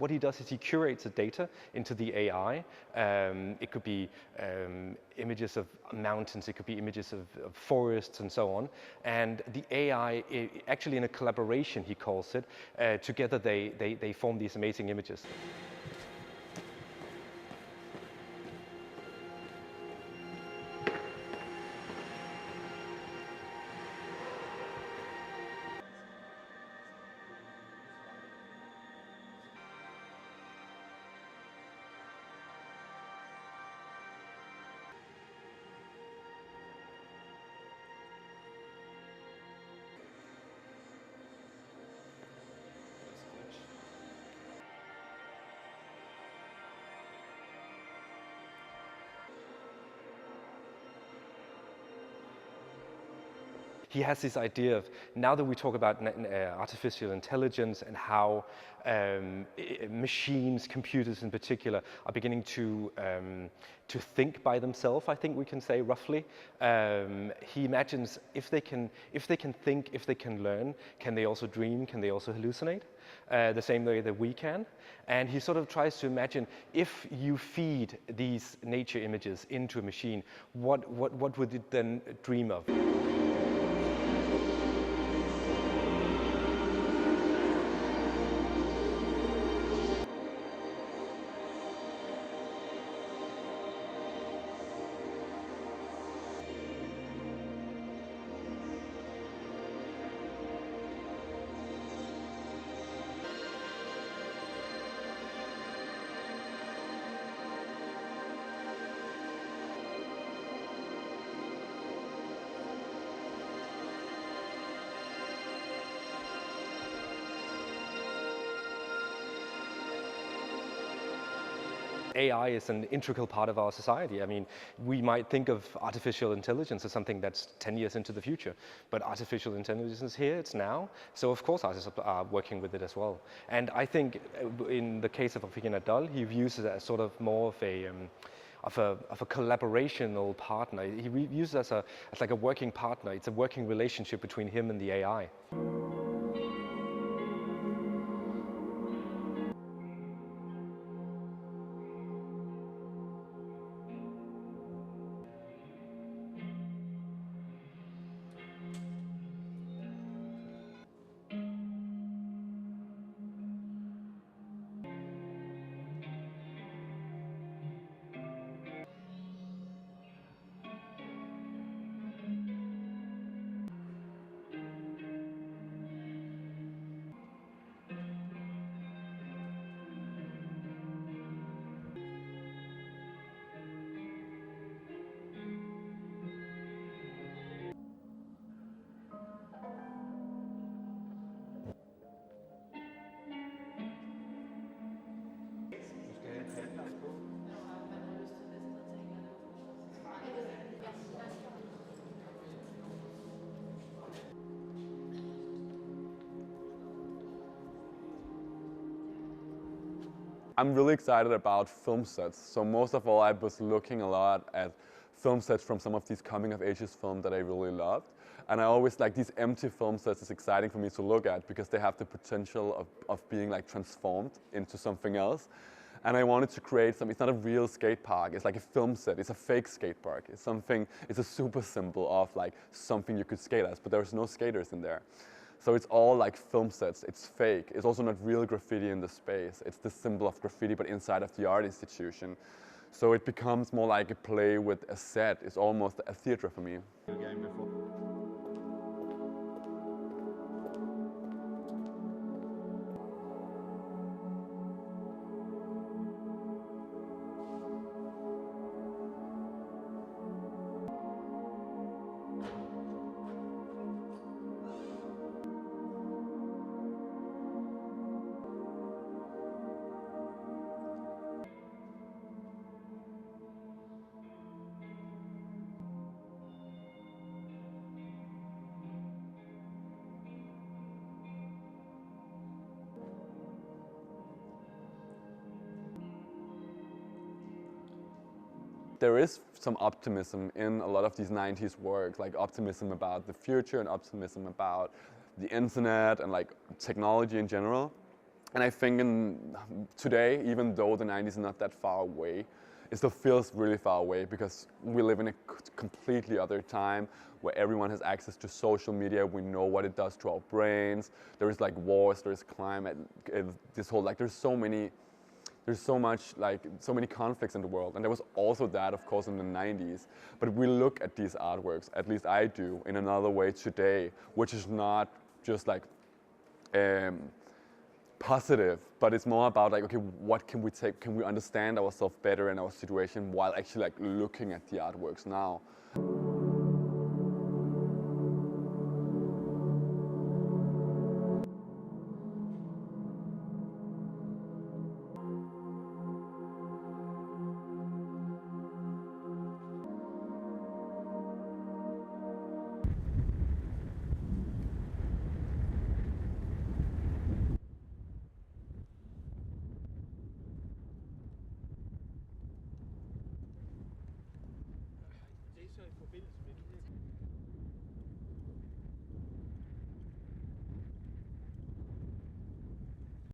what he does is he curates the data into the AI. It could be images of mountains, it could be images of forests and so on. And the AI, actually in a collaboration, he calls it, together they form these amazing images. He has this idea of, now that we talk about artificial intelligence and how machines, computers in particular, are beginning to think by themselves, I think we can say roughly. He imagines if they can think, if they can learn, can they also dream, can they also hallucinate? The same way that we can. And he sort of tries to imagine, if you feed these nature images into a machine, what would it then dream of? AI is an integral part of our society. I mean, we might think of artificial intelligence as something that's 10 years into the future, but artificial intelligence is here, it's now, so of course artists are working with it as well. And I think in the case of Refik Anadol, he views it as sort of more of a collaborational partner. He views it as like a working partner. It's a working relationship between him and the AI. I'm really excited about film sets. So most of all, I was looking a lot at film sets from some of these coming-of-ages films that I really loved. And I always like these empty film sets is exciting for me to look at because they have the potential of being like transformed into something else. And I wanted to create something. It's not a real skate park. It's like a film set. It's a fake skate park. It's something. It's a super symbol of like something you could skate as, but there's no skaters in there. So it's all like film sets. It's fake. It's also not real graffiti in the space. It's the symbol of graffiti, but inside of the art institution. So it becomes more like a play with a set. It's almost a theater for me. There is some optimism in a lot of these 90s works, like optimism about the future and optimism about the internet and like technology in general. And I think today, even though the 90s is not that far away, it still feels really far away because we live in a completely other time where everyone has access to social media. We know what it does to our brains. There is like wars, there is climate, this whole like there's so many conflicts in the world. And there was also that, of course, in the 90s. But we look at these artworks, at least I do, in another way today, which is not just like positive, but it's more about like, okay, what can we take? Can we understand ourselves better in our situation while actually like looking at the artworks now?